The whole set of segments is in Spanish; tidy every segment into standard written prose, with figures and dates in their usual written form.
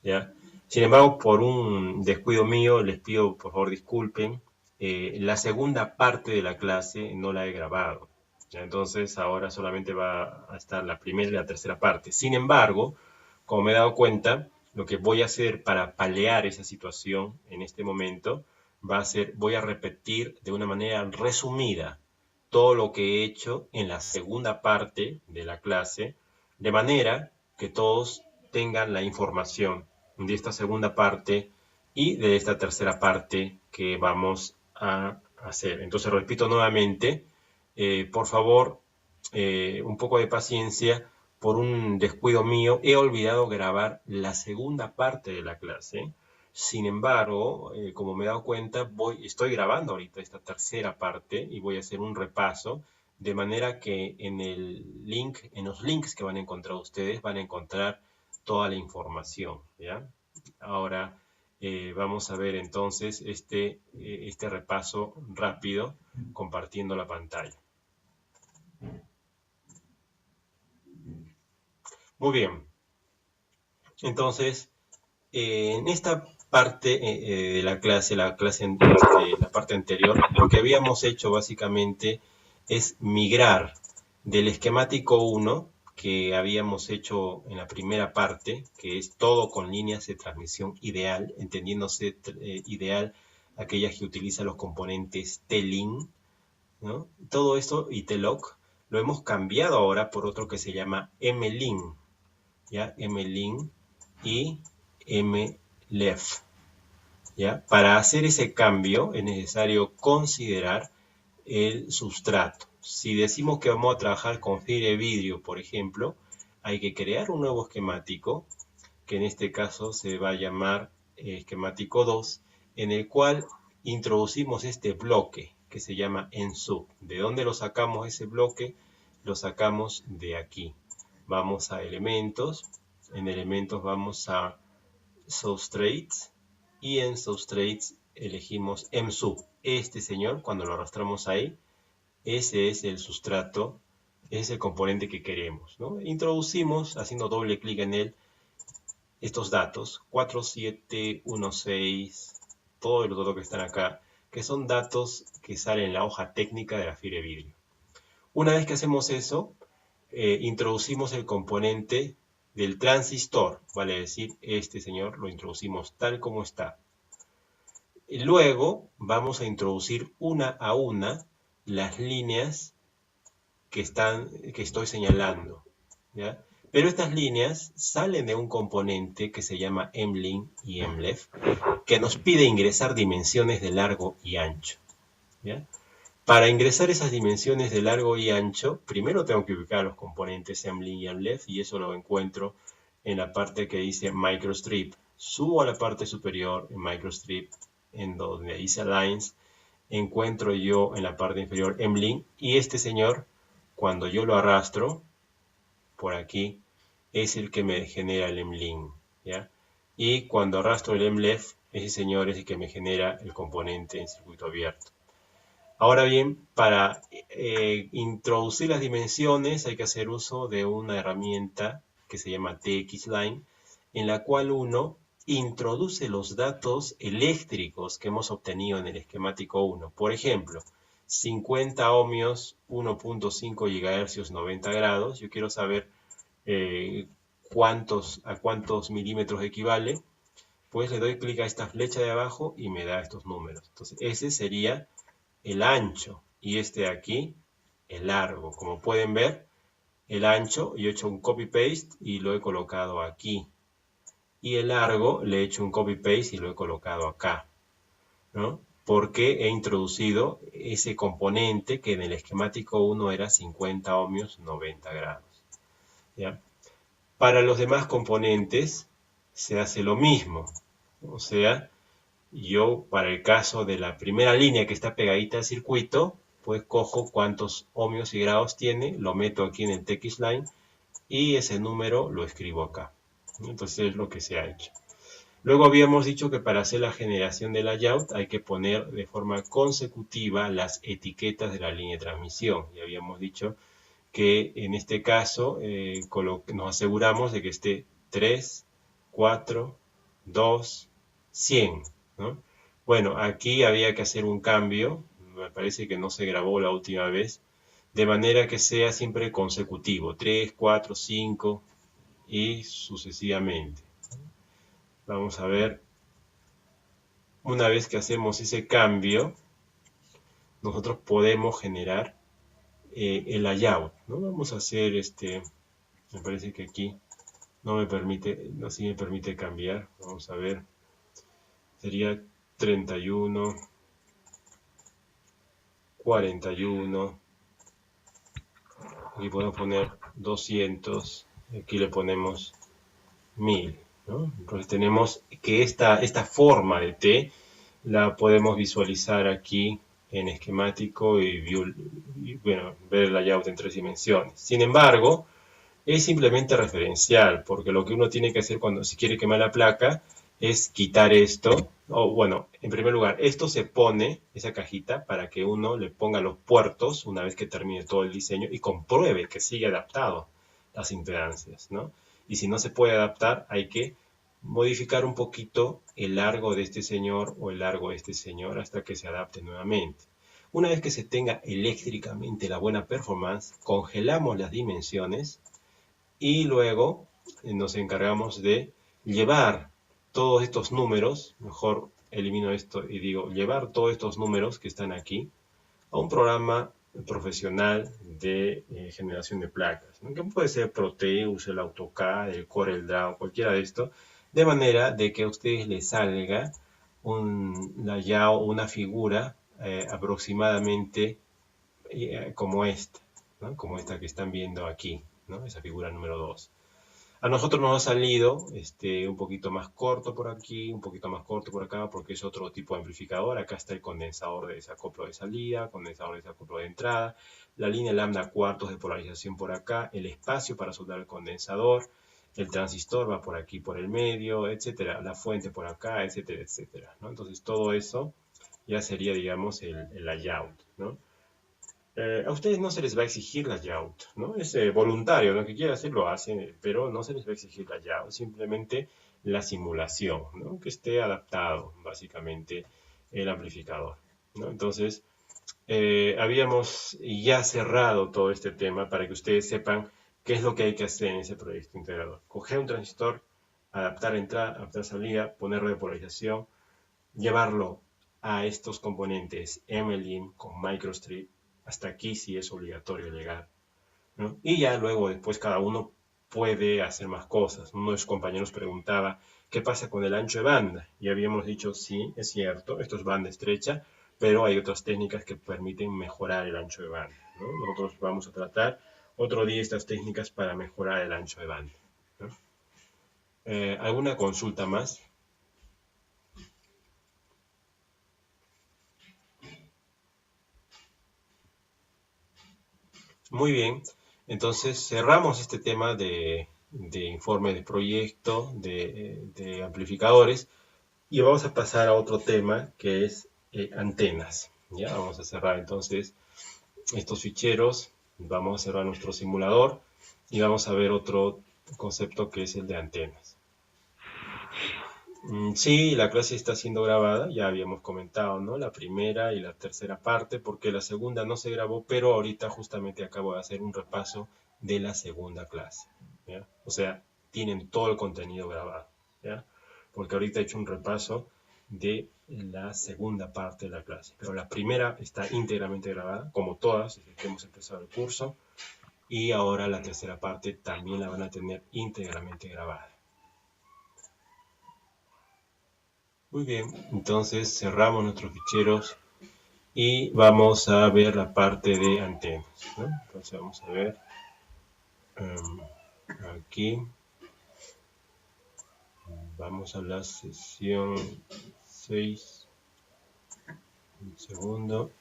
¿ya? Sin embargo, por un descuido mío, les pido por favor disculpen, la segunda parte de la clase no la he grabado. ¿Ya? Entonces ahora solamente va a estar la primera y la tercera parte. Sin embargo, como me he dado cuenta, lo que voy a hacer para paliar esa situación en este momento va a ser, voy a repetir de una manera resumida todo lo que he hecho en la segunda parte de la clase, de manera que todos tengan la información de esta segunda parte y de esta tercera parte que vamos a hacer. Entonces, repito nuevamente, por favor, un poco de paciencia. Por un descuido mío, he olvidado grabar la segunda parte de la clase. Sin embargo, como me he dado cuenta, estoy grabando ahorita esta tercera parte y voy a hacer un repaso, de manera que en el link, en los links que van a encontrar ustedes, van a encontrar toda la información, ¿ya? Ahora vamos a ver entonces este repaso rápido compartiendo la pantalla. Muy bien, entonces en esta parte de la parte anterior, lo que habíamos hecho básicamente es migrar del esquemático 1 que habíamos hecho en la primera parte, que es todo con líneas de transmisión ideal, entendiéndose ideal aquellas que utilizan los componentes T-Link, ¿no? Todo esto y T-Lock lo hemos cambiado ahora por otro que se llama M-Link, ¿ya? M-Link y M-Left, ¿ya? Para hacer ese cambio es necesario considerar el sustrato. Si decimos que vamos a trabajar con fibra de vidrio, por ejemplo, hay que crear un nuevo esquemático, que en este caso se va a llamar esquemático 2, en el cual introducimos este bloque que se llama ENSUB. ¿De dónde lo sacamos ese bloque? Lo sacamos de aquí. Vamos a elementos, en elementos vamos a substrates y en substrates elegimos EMSUB. Este señor, cuando lo arrastramos ahí, ese es el sustrato, es el componente que queremos, ¿no? Introducimos, haciendo doble clic en él, estos datos, 4716, todos los datos que están acá, que son datos que salen en la hoja técnica de la fibra de vidrio. Una vez que hacemos eso, introducimos el componente del transistor, vale decir, este señor lo introducimos tal como está. Y luego vamos a introducir una a una las líneas que estoy señalando, ¿ya? Pero estas líneas salen de un componente que se llama M-Link y M-Left, que nos pide ingresar dimensiones de largo y ancho, ¿ya? Para ingresar esas dimensiones de largo y ancho, primero tengo que ubicar los componentes M-Link y M-Left, y eso lo encuentro en la parte que dice Microstrip. Subo a la parte superior en Microstrip, en donde dice Lines, encuentro yo en la parte inferior M-Link, y este señor, cuando yo lo arrastro por aquí, es el que me genera el M-Link, ¿ya? Y cuando arrastro el M-Left, ese señor es el que me genera el componente en circuito abierto. Ahora bien, para introducir las dimensiones hay que hacer uso de una herramienta que se llama TX-Line, en la cual uno introduce los datos eléctricos que hemos obtenido en el esquemático 1. Por ejemplo, 50 ohmios, 1.5 GHz, 90 grados. Yo quiero saber a cuántos milímetros equivale. Pues le doy clic a esta flecha de abajo y me da estos números. Entonces, ese sería el ancho y este de aquí el largo. Como pueden ver, el ancho yo he hecho un copy paste y lo he colocado aquí, y el largo le he hecho un copy paste y lo he colocado acá, ¿no? Porque he introducido ese componente que en el esquemático 1 era 50 ohmios, 90 grados, ¿ya? Para los demás componentes se hace lo mismo, o sea, yo, para el caso de la primera línea que está pegadita al circuito, pues cojo cuántos ohmios y grados tiene, lo meto aquí en el TX-Line y ese número lo escribo acá. Entonces es lo que se ha hecho. Luego habíamos dicho que para hacer la generación de layout hay que poner de forma consecutiva las etiquetas de la línea de transmisión. Y habíamos dicho que en este caso nos aseguramos de que esté 3, 4, 2, 100, ¿no? Bueno, aquí había que hacer un cambio, me parece que no se grabó la última vez, de manera que sea siempre consecutivo, 3, 4, 5 y sucesivamente. Vamos a ver, una vez que hacemos ese cambio, nosotros podemos generar el layout, ¿no? Vamos a hacer me parece que aquí no me permite, no sí me permite cambiar, vamos a ver, sería 31, 41, aquí podemos poner 200, aquí le ponemos 1000, ¿no? Entonces tenemos que esta forma de T la podemos visualizar aquí en esquemático y bueno, ver el layout en 3 dimensiones. Sin embargo, es simplemente referencial, porque lo que uno tiene que hacer cuando se quiere quemar la placa es quitar esto, o bueno, en primer lugar, esto se pone, esa cajita, para que uno le ponga los puertos una vez que termine todo el diseño y compruebe que sigue adaptado las impedancias, ¿no? Y si no se puede adaptar, hay que modificar un poquito el largo de este señor o el largo de este señor hasta que se adapte nuevamente. Una vez que se tenga eléctricamente la buena performance, congelamos las dimensiones y luego nos encargamos de llevar todos estos números, mejor elimino esto y digo, llevar todos estos números que están aquí a un programa profesional de generación de placas, ¿no? Que puede ser Proteus, el AutoCAD, el CorelDRAW, cualquiera de estos, de manera de que a ustedes les salga un layout, una figura aproximadamente como esta, ¿no? Como esta que están viendo aquí, ¿no? Esa figura número 2. A nosotros nos ha salido un poquito más corto por aquí, un poquito más corto por acá, porque es otro tipo de amplificador. Acá está el condensador de desacoplo de salida, condensador de desacoplo de entrada, la línea lambda cuartos de polarización por acá, el espacio para soldar el condensador, el transistor va por aquí por el medio, etcétera, la fuente por acá, etcétera, etcétera, ¿no? Entonces todo eso ya sería, digamos, el layout, ¿no? A ustedes no se les va a exigir layout, ¿no? Es voluntario, lo que quiera hacer lo hacen, pero no se les va a exigir layout, simplemente la simulación, ¿no? Que esté adaptado, básicamente, el amplificador, ¿no? Entonces, habíamos ya cerrado todo este tema para que ustedes sepan qué es lo que hay que hacer en ese proyecto integrador. Coger un transistor, adaptar entrada, adaptar salida, ponerlo de polarización, llevarlo a estos componentes MLIN con microstrip, hasta aquí sí es obligatorio llegar, ¿no? Y ya luego después cada uno puede hacer más cosas. Uno de los compañeros preguntaba, ¿qué pasa con el ancho de banda? Y habíamos dicho, sí, es cierto, esto es banda estrecha, pero hay otras técnicas que permiten mejorar el ancho de banda, ¿no? Nosotros vamos a tratar otro día estas técnicas para mejorar el ancho de banda, ¿no? ¿Alguna consulta más? Muy bien, entonces cerramos este tema de informe de proyecto, de amplificadores, y vamos a pasar a otro tema que es antenas. Ya vamos a cerrar entonces estos ficheros, vamos a cerrar nuestro simulador y vamos a ver otro concepto que es el de antenas. Sí, la clase está siendo grabada, ya habíamos comentado, ¿no? La primera y la tercera parte, porque la segunda no se grabó, pero ahorita justamente acabo de hacer un repaso de la segunda clase, ¿ya? O sea, tienen todo el contenido grabado, ¿ya? Porque ahorita he hecho un repaso de la segunda parte de la clase, pero la primera está íntegramente grabada, como todas, desde que hemos empezado el curso, y ahora la tercera parte también la van a tener íntegramente grabada. Muy bien, entonces cerramos nuestros ficheros y vamos a ver la parte de antenas, ¿no? Entonces vamos a ver aquí, vamos a la sesión 6, un segundo.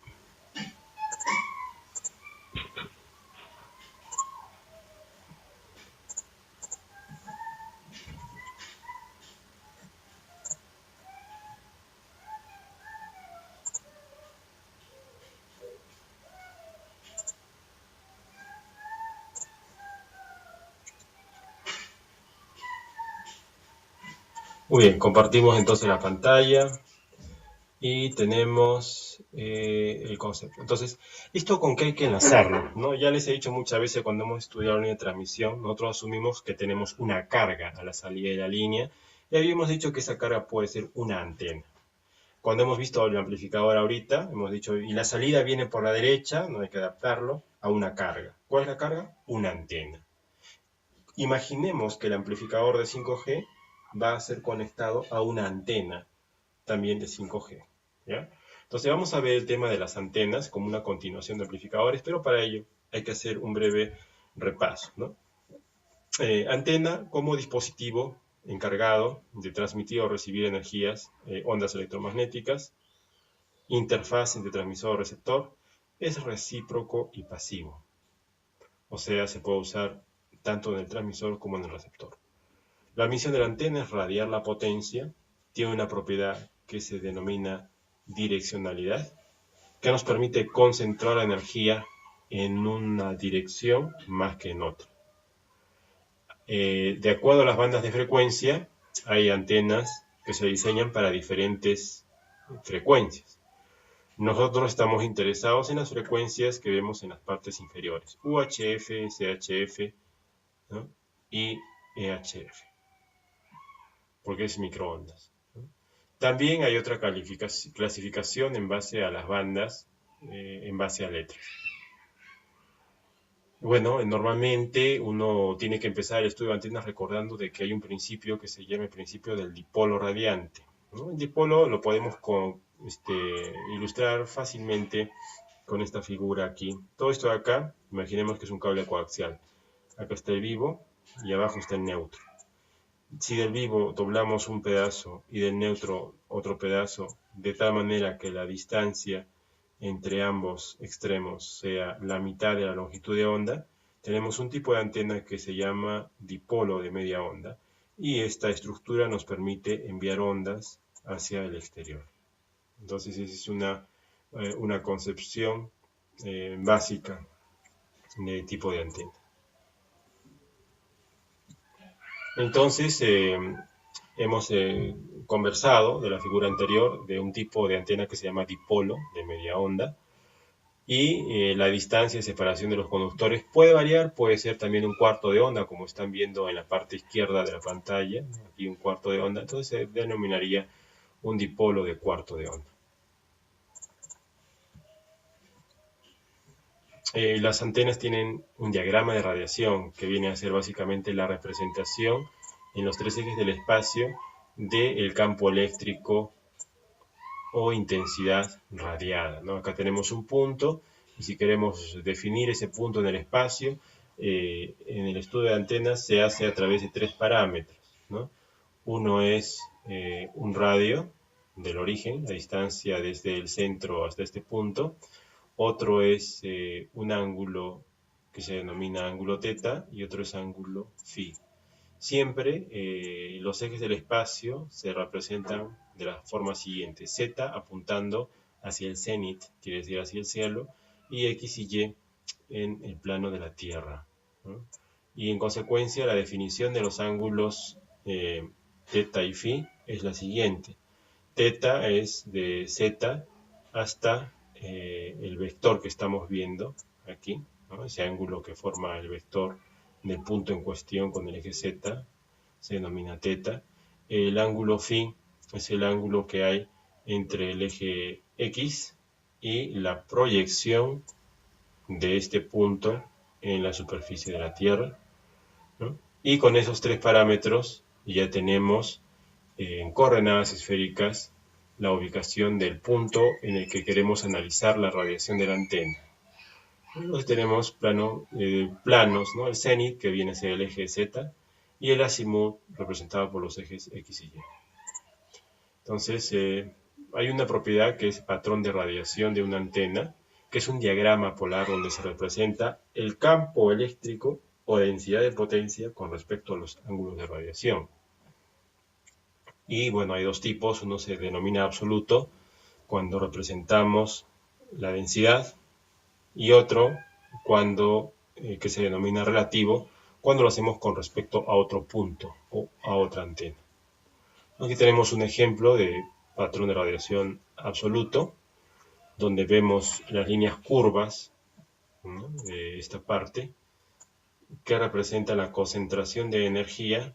Muy bien, compartimos entonces la pantalla y tenemos el concepto. Entonces, ¿esto con qué hay que enlazarlo? ¿No? Ya les he dicho muchas veces cuando hemos estudiado línea de transmisión, nosotros asumimos que tenemos una carga a la salida de la línea y habíamos dicho que esa carga puede ser una antena. Cuando hemos visto el amplificador ahorita, hemos dicho, y la salida viene por la derecha, no hay que adaptarlo a una carga. ¿Cuál es la carga? Una antena. Imaginemos que el amplificador de 5G va a ser conectado a una antena también de 5G. ¿Ya? Entonces vamos a ver el tema de las antenas como una continuación de amplificadores, pero para ello hay que hacer un breve repaso, ¿no? Antena como dispositivo encargado de transmitir o recibir energías, ondas electromagnéticas, interfaz entre transmisor-receptor, es recíproco y pasivo. O sea, se puede usar tanto en el transmisor como en el receptor. La misión de la antena es radiar la potencia, tiene una propiedad que se denomina direccionalidad, que nos permite concentrar la energía en una dirección más que en otra. De acuerdo a las bandas de frecuencia, hay antenas que se diseñan para diferentes frecuencias. Nosotros estamos interesados en las frecuencias que vemos en las partes inferiores, UHF, CHF, ¿no? Y EHF, porque es microondas. También hay otra clasificación en base a las bandas, en base a letras. Bueno, normalmente uno tiene que empezar el estudio de antenas recordando de que hay un principio que se llama el principio del dipolo radiante, ¿no? El dipolo lo podemos ilustrar fácilmente con esta figura aquí. Todo esto de acá, imaginemos que es un cable coaxial. Acá está el vivo y abajo está el neutro. Si del vivo doblamos un pedazo y del neutro otro pedazo, de tal manera que la distancia entre ambos extremos sea la mitad de la longitud de onda, tenemos un tipo de antena que se llama dipolo de media onda y esta estructura nos permite enviar ondas hacia el exterior. Entonces esa es una concepción básica de tipo de antena. Entonces, hemos conversado de la figura anterior de un tipo de antena que se llama dipolo de media onda y la distancia de separación de los conductores puede variar, puede ser también un cuarto de onda, como están viendo en la parte izquierda de la pantalla, aquí un cuarto de onda, entonces se denominaría un dipolo de cuarto de onda. Las antenas tienen un diagrama de radiación que viene a ser básicamente la representación en los tres ejes del espacio del campo eléctrico o intensidad radiada, ¿no? Acá tenemos un punto y si queremos definir ese punto en el espacio, en el estudio de antenas se hace a través de tres parámetros, ¿no? Uno es un radio del origen, la distancia desde el centro hasta este punto. Otro es un ángulo que se denomina ángulo teta y otro es ángulo phi. Siempre los ejes del espacio se representan de la forma siguiente: z apuntando hacia el cenit, quiere decir hacia el cielo, y x y y en el plano de la Tierra, ¿no? Y en consecuencia la definición de los ángulos teta y phi es la siguiente. Teta es de z hasta el vector que estamos viendo aquí, ¿no? Ese ángulo que forma el vector del punto en cuestión con el eje z se denomina teta. El ángulo phi es el ángulo que hay entre el eje x y la proyección de este punto en la superficie de la Tierra, ¿no? Y con esos tres parámetros ya tenemos en coordenadas esféricas la ubicación del punto en el que queremos analizar la radiación de la antena. Entonces tenemos planos, ¿no? El cenit, que viene a ser el eje Z, y el azimut, representado por los ejes X y Y. Entonces, hay una propiedad que es patrón de radiación de una antena, que es un diagrama polar donde se representa el campo eléctrico o densidad de potencia con respecto a los ángulos de radiación. Y bueno, hay dos tipos. Uno se denomina absoluto cuando representamos la densidad y otro cuando que se denomina relativo cuando lo hacemos con respecto a otro punto o a otra antena. Aquí tenemos un ejemplo de patrón de radiación absoluto, donde vemos las líneas curvas, ¿no?, de esta parte, que representa la concentración de energía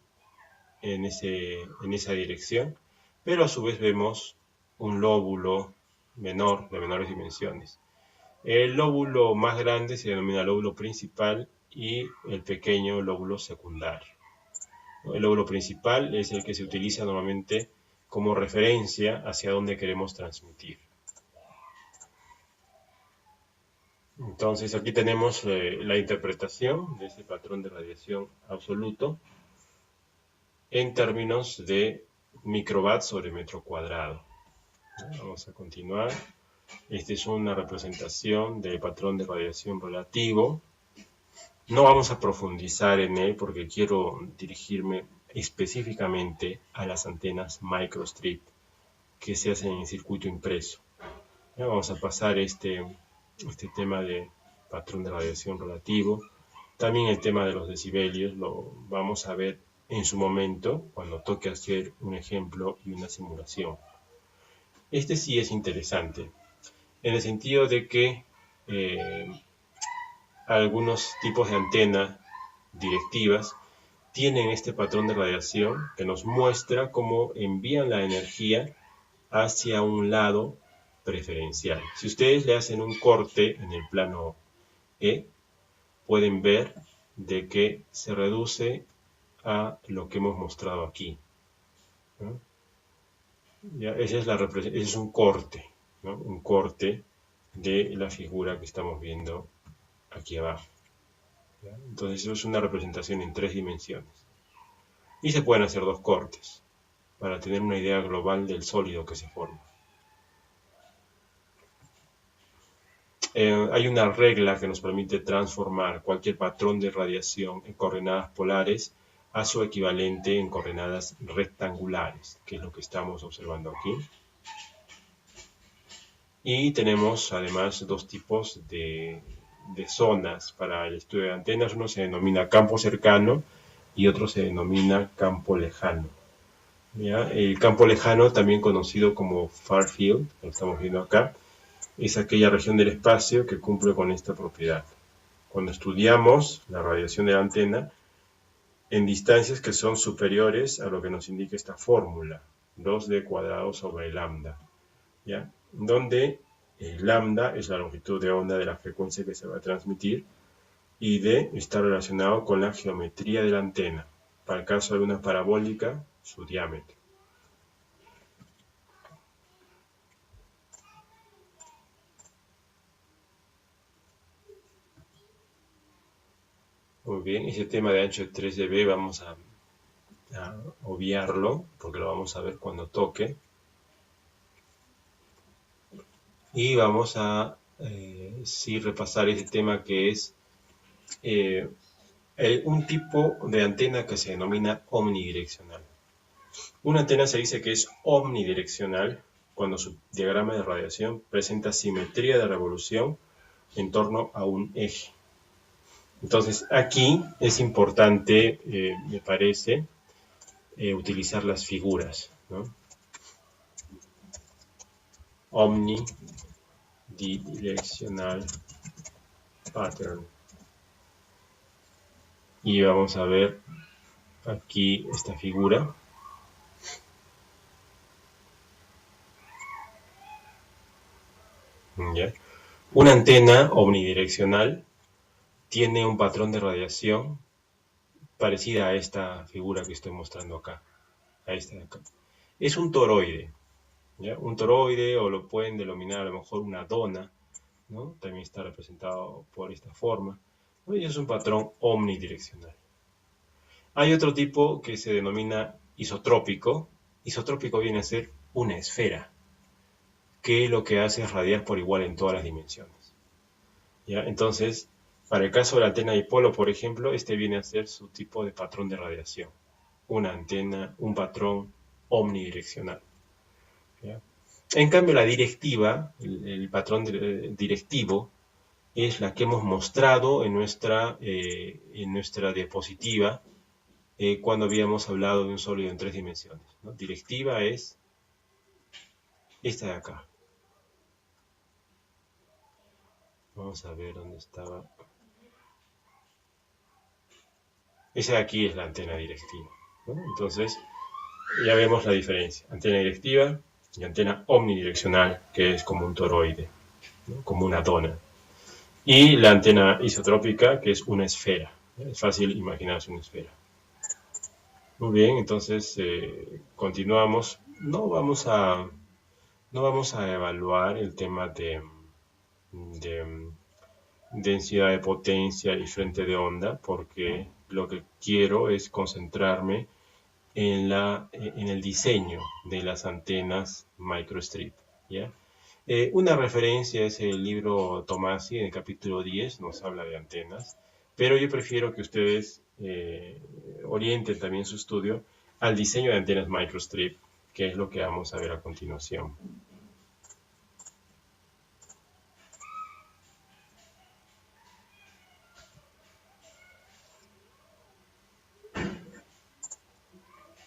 en esa dirección, pero a su vez vemos un lóbulo menor, de menores dimensiones. El lóbulo más grande se denomina lóbulo principal y el pequeño lóbulo secundario. El lóbulo principal es el que se utiliza normalmente como referencia hacia dónde queremos transmitir. Entonces aquí tenemos la interpretación de este patrón de radiación absoluto en términos de microwatt sobre metro cuadrado. Vamos a continuar. Esta es una representación del patrón de radiación relativo. No vamos a profundizar en él porque quiero dirigirme específicamente a las antenas microstrip que se hacen en circuito impreso. Ya vamos a pasar este tema de patrón de radiación relativo. También el tema de los decibelios lo vamos a ver en su momento cuando toque hacer un ejemplo y una simulación. Este sí es interesante, en el sentido de que algunos tipos de antenas directivas tienen este patrón de radiación que nos muestra cómo envían la energía hacia un lado preferencial. Si ustedes le hacen un corte en el plano E, pueden ver de que se reduce a lo que hemos mostrado aquí, ¿no? Ya, ese es un corte, ¿no?, un corte de la figura que estamos viendo aquí abajo. ¿Ya? Entonces eso es una representación en 3 dimensiones. Y se pueden hacer 2 cortes para tener una idea global del sólido que se forma. Hay una regla que nos permite transformar cualquier patrón de radiación en coordenadas polares a su equivalente en coordenadas rectangulares, que es lo que estamos observando aquí. Y tenemos además 2 tipos de zonas para el estudio de antenas. Uno se denomina campo cercano y otro se denomina campo lejano. ¿Ya? El campo lejano, también conocido como far field, lo estamos viendo acá, es aquella región del espacio que cumple con esta propiedad. Cuando estudiamos la radiación de la antena en distancias que son superiores a lo que nos indica esta fórmula, 2D cuadrado sobre lambda, ¿ya?, donde lambda es la longitud de onda de la frecuencia que se va a transmitir y D está relacionado con la geometría de la antena. Para el caso de una parabólica, su diámetro. Muy bien, ese tema de ancho de 3 dB vamos a obviarlo porque lo vamos a ver cuando toque. Y vamos a sí repasar ese tema que es un tipo de antena que se denomina omnidireccional. Una antena se dice que es omnidireccional cuando su diagrama de radiación presenta simetría de revolución en torno a un eje. Entonces aquí es importante, me parece, utilizar las figuras, ¿no? Omnidireccional pattern. Y vamos a ver aquí esta figura. ¿Ya? Una antena omnidireccional tiene un patrón de radiación parecida a esta figura que estoy mostrando acá, a esta de acá. Es un toroide, ¿ya? Un toroide, o lo pueden denominar a lo mejor una dona, ¿no? También está representado por esta forma, ¿no? Y es un patrón omnidireccional. Hay otro tipo que se denomina isotrópico. Isotrópico viene a ser una esfera, que lo que hace es radiar por igual en todas las dimensiones, ¿ya? Entonces, para el caso de la antena dipolo, por ejemplo, este viene a ser su tipo de patrón de radiación. Una antena, un patrón omnidireccional, ¿ya? En cambio, la directiva, el patrón directivo, es la que hemos mostrado en nuestra diapositiva cuando habíamos hablado de un sólido en 3 dimensiones, ¿no? Directiva es esta de acá. Vamos a ver dónde estaba. Esa de aquí es la antena directiva, ¿no? Entonces, ya vemos la diferencia. Antena directiva y antena omnidireccional, que es como un toroide, ¿no? Como una dona. Y la antena isotrópica, que es una esfera. Es fácil imaginarse una esfera. Muy bien, entonces continuamos. No vamos a evaluar el tema de densidad de potencia y frente de onda, porque lo que quiero es concentrarme en el diseño de las antenas microstrip, ¿ya? Una referencia es el libro Tomasi, en el capítulo 10, nos habla de antenas, pero yo prefiero que ustedes orienten también su estudio al diseño de antenas microstrip, que es lo que vamos a ver a continuación.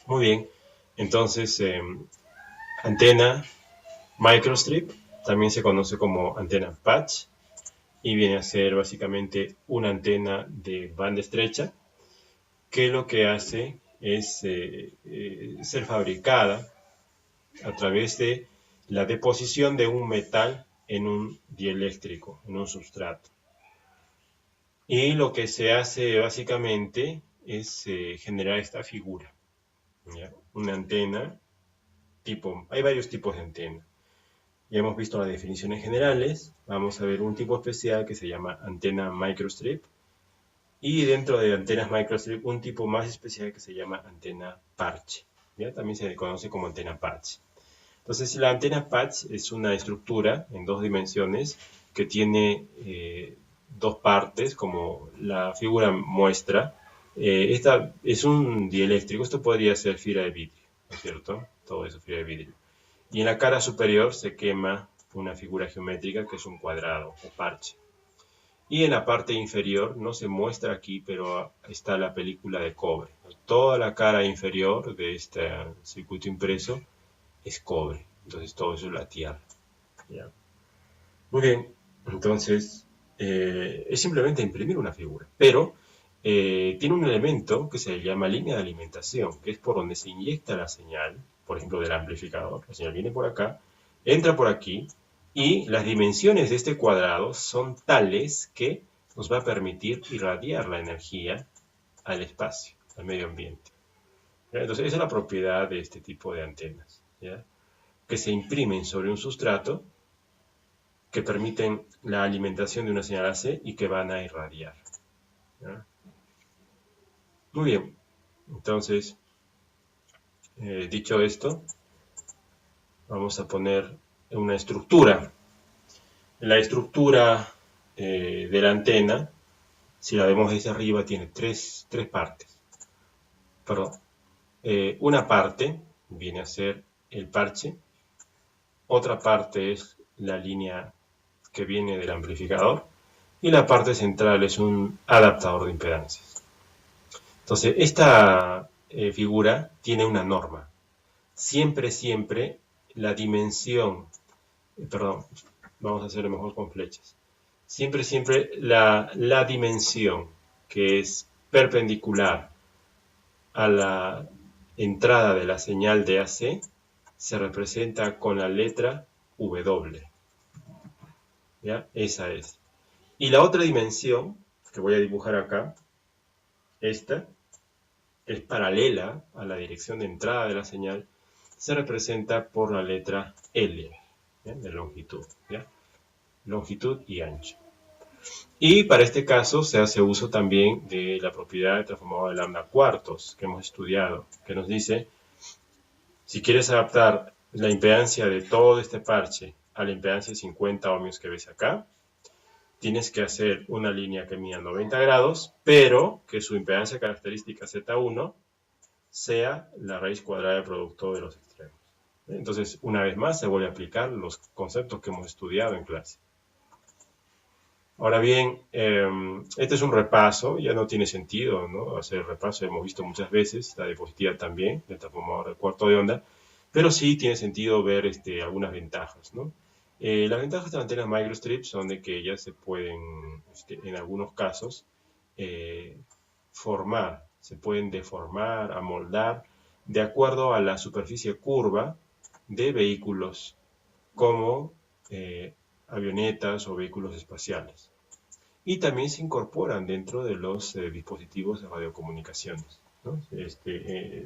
Muy bien, entonces antena microstrip también se conoce como antena patch y viene a ser básicamente una antena de banda estrecha que lo que hace es ser fabricada a través de la deposición de un metal en un dieléctrico, en un sustrato. Y lo que se hace básicamente es generar esta figura, ¿ya? Una antena tipo, hay varios tipos de antena. Ya hemos visto las definiciones generales, vamos a ver un tipo especial que se llama antena microstrip y dentro de antenas microstrip un tipo más especial que se llama antena parche, ¿ya? También se le conoce como antena parche. Entonces la antena patch es una estructura en 2 dimensiones que tiene 2 partes como la figura muestra. Esta es un dieléctrico, esto podría ser fibra de vidrio, ¿no es cierto? Todo eso fibra de vidrio. Y en la cara superior se quema una figura geométrica que es un cuadrado o parche. Y en la parte inferior, no se muestra aquí, pero está la película de cobre. Toda la cara inferior de este circuito impreso es cobre. Entonces todo eso es la tierra. ¿Ya? Muy bien, entonces es simplemente imprimir una figura, pero tiene un elemento que se llama línea de alimentación, que es por donde se inyecta la señal, por ejemplo del amplificador. La señal viene por acá, entra por aquí y las dimensiones de este cuadrado son tales que nos va a permitir irradiar la energía al espacio, al medio ambiente. ¿Ya? Entonces esa es la propiedad de este tipo de antenas, ¿ya? Que se imprimen sobre un sustrato que permiten la alimentación de una señal AC y que van a irradiar, ¿ya? Muy bien, entonces, dicho esto, vamos a poner una estructura. La estructura de la antena, si la vemos desde arriba, tiene tres partes. Perdón, una parte viene a ser el parche, otra parte es la línea que viene del amplificador y la parte central es un adaptador de impedancias. Entonces, esta figura tiene una norma. Siempre la dimensión, perdón, vamos a hacerlo mejor con flechas. Siempre la dimensión que es perpendicular a la entrada de la señal de AC se representa con la letra W. ¿Ya? Esa es. Y la otra dimensión, que voy a dibujar acá, esta, es paralela a la dirección de entrada de la señal, se representa por la letra L, ¿ya? De longitud, ¿ya? Longitud y ancho. Y para este caso se hace uso también de la propiedad de transformador de lambda cuartos que hemos estudiado, que nos dice, si quieres adaptar la impedancia de todo este parche a la impedancia de 50 ohmios que ves acá, tienes que hacer una línea que mida 90 grados, pero que su impedancia característica Z1 sea la raíz cuadrada del producto de los extremos. Entonces, una vez más, se vuelve a aplicar los conceptos que hemos estudiado en clase. Ahora bien, este es un repaso, ya no tiene sentido, ¿no? Hacer el repaso, hemos visto muchas veces, la diapositiva también, el transformador de cuarto de onda, pero sí tiene sentido ver algunas ventajas, ¿no? Las ventajas de la antena microstrip son de que ya se pueden, en algunos casos, eh, formar, se pueden deformar, amoldar, de acuerdo a la superficie curva de vehículos como avionetas o vehículos espaciales. Y también se incorporan dentro de los dispositivos de radiocomunicaciones, ¿no?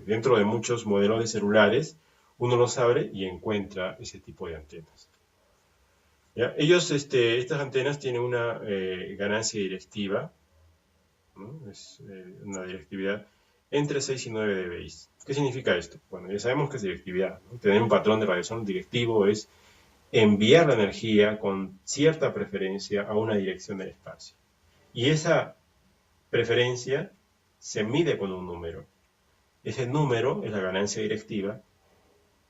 Dentro de muchos modelos de celulares, uno los abre y encuentra ese tipo de antenas. ¿Ya? Estas antenas tienen una ganancia directiva, ¿no? Es una directividad entre 6 y 9 dBi. ¿Qué significa esto? Bueno, ya sabemos que es directividad, ¿no? Tener un patrón de radiación directivo es enviar la energía con cierta preferencia a una dirección del espacio. Y esa preferencia se mide con un número. Ese número es la ganancia directiva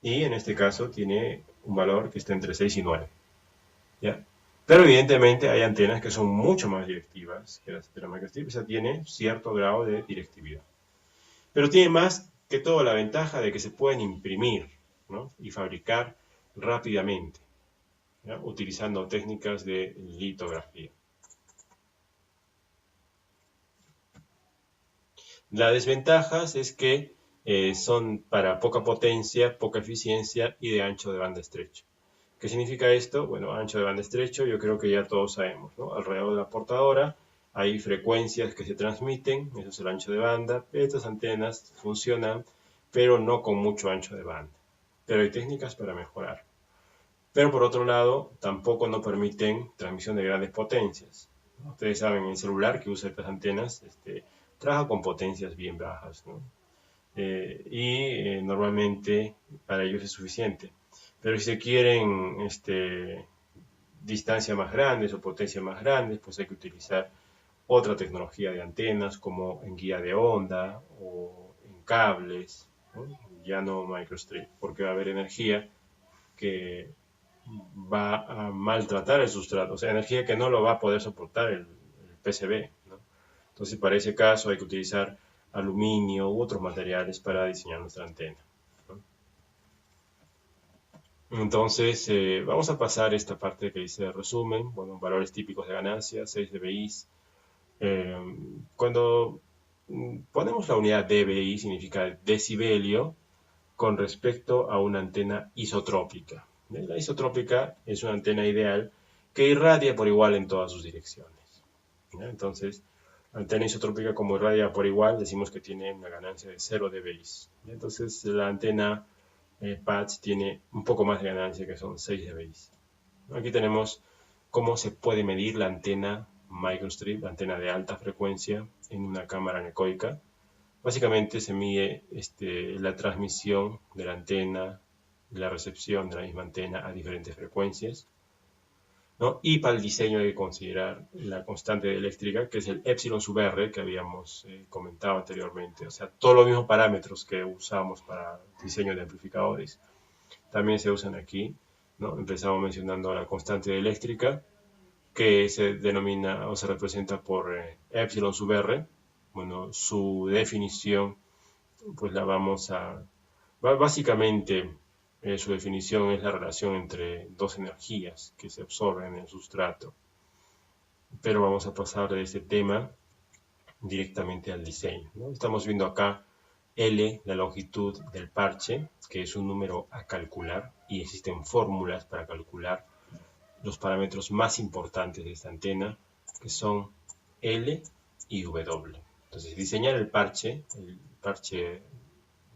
y en este caso tiene un valor que está entre 6 y 9. ¿Ya? Pero evidentemente hay antenas que son mucho más directivas que las antenas microstrip. Esa tiene cierto grado de directividad. Pero tiene más que todo la ventaja de que se pueden imprimir, ¿no? Y fabricar rápidamente, ¿ya? Utilizando técnicas de litografía. Las desventajas es que son para poca potencia, poca eficiencia y de ancho de banda estrecho. ¿Qué significa esto? Bueno, ancho de banda estrecho, yo creo que ya todos sabemos, ¿no? Alrededor de la portadora hay frecuencias que se transmiten, eso es el ancho de banda. Estas antenas funcionan, pero no con mucho ancho de banda. Pero hay técnicas para mejorar. Pero por otro lado, tampoco no permiten transmisión de grandes potencias. Ustedes saben, el celular que usa estas antenas trabaja con potencias bien bajas, ¿no? Normalmente para ellos es suficiente. Pero si se quieren distancias más grandes o potencias más grandes, pues hay que utilizar otra tecnología de antenas como en guía de onda o en cables, ¿no? Ya no microstrip, porque va a haber energía que va a maltratar el sustrato, o sea, energía que no lo va a poder soportar el PCB, ¿no? Entonces, para ese caso hay que utilizar aluminio u otros materiales para diseñar nuestra antena, ¿no? Entonces, vamos a pasar esta parte que dice resumen, bueno, valores típicos de ganancia, 6 dBi. Eh, Cuando ponemos la unidad dBi, significa decibelio, con respecto a una antena isotrópica. La isotrópica es una antena ideal que irradia por igual en todas sus direcciones. Entonces, antena isotrópica como irradia por igual, decimos que tiene una ganancia de 0 dBi. Entonces, la antena patch tiene un poco más de ganancia, que son 6 dBi. Aquí tenemos cómo se puede medir la antena microstrip, la antena de alta frecuencia, en una cámara anecoica. Básicamente se mide la transmisión de la antena, la recepción de la misma antena a diferentes frecuencias, ¿no? Y para el diseño hay que considerar la constante eléctrica, que es el epsilon sub r que habíamos comentado anteriormente. O sea, todos los mismos parámetros que usamos para diseño de amplificadores también se usan aquí, ¿no? Empezamos mencionando la constante eléctrica, que se denomina o se representa por epsilon sub r. Bueno, su definición pues la vamos a... Básicamente, su definición es la relación entre dos energías que se absorben en el sustrato. Pero vamos a pasar de este tema directamente al diseño, ¿no? Estamos viendo acá L, la longitud del parche, que es un número a calcular, y existen fórmulas para calcular los parámetros más importantes de esta antena, que son L y W. Entonces, diseñar el parche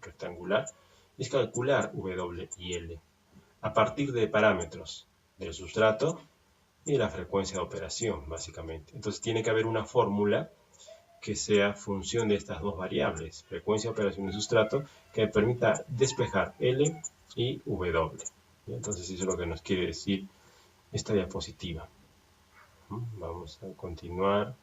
rectangular, es calcular W y L a partir de parámetros del sustrato y de la frecuencia de operación, básicamente. Entonces tiene que haber una fórmula que sea función de estas dos variables, frecuencia de operación del sustrato, que permita despejar L y W. Entonces eso es lo que nos quiere decir esta diapositiva. Vamos a continuar.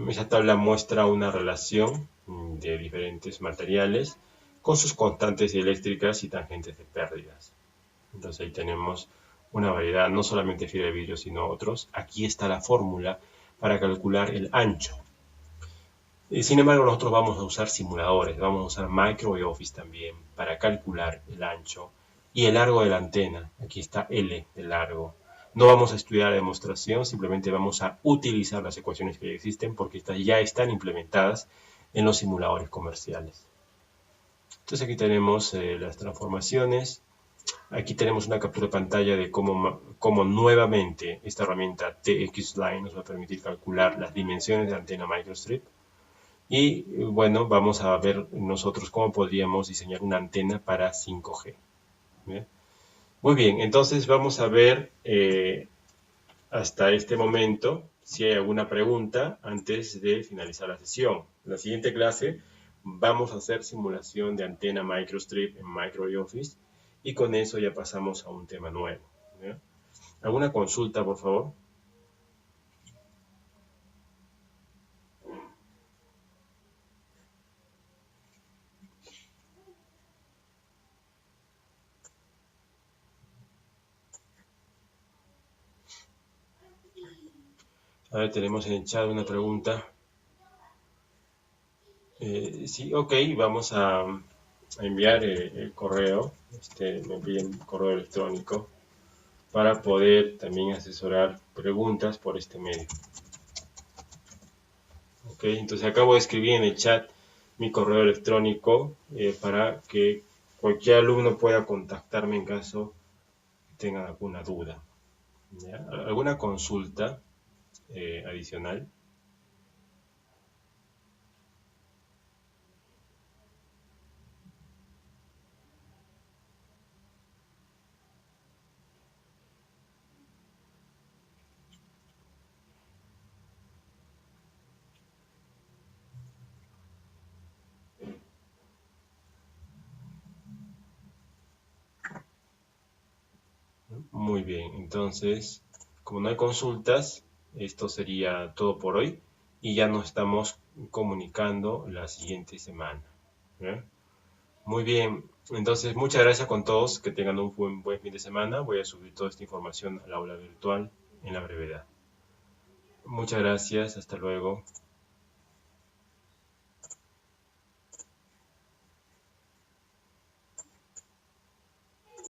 Esa tabla muestra una relación de diferentes materiales con sus constantes eléctricas y tangentes de pérdidas. Entonces ahí tenemos una variedad, no solamente fibra de vidrio, sino otros, aquí está la fórmula para calcular el ancho. Sin embargo, nosotros vamos a usar simuladores, vamos a usar MicroOffice también para calcular el ancho y el largo de la antena. Aquí está L de largo. No vamos a estudiar la demostración, simplemente vamos a utilizar las ecuaciones que ya existen porque estas ya están implementadas en los simuladores comerciales. Entonces aquí tenemos las transformaciones. Aquí tenemos una captura de pantalla de cómo nuevamente esta herramienta TX-Line nos va a permitir calcular las dimensiones de antena microstrip. Y bueno, vamos a ver nosotros cómo podríamos diseñar una antena para 5G. ¿Bien? Muy bien, entonces vamos a ver hasta este momento si hay alguna pregunta antes de finalizar la sesión. En la siguiente clase vamos a hacer simulación de antena microstrip en MicroOffice y con eso ya pasamos a un tema nuevo. ¿Bien? ¿Alguna consulta, por favor? A ver, tenemos en el chat una pregunta. Sí, ok, vamos a enviar el correo, me envíen correo electrónico para poder también asesorar preguntas por este medio. Ok, entonces acabo de escribir en el chat mi correo electrónico para que cualquier alumno pueda contactarme en caso tengan alguna duda. ¿Ya? ¿Alguna consulta adicional? Muy bien, entonces, como no hay consultas, esto sería todo por hoy y ya nos estamos comunicando la siguiente semana. ¿Bien? Muy bien, entonces muchas gracias con todos, que tengan un buen fin de semana. Voy a subir toda esta información al aula virtual en la brevedad. Muchas gracias, hasta luego.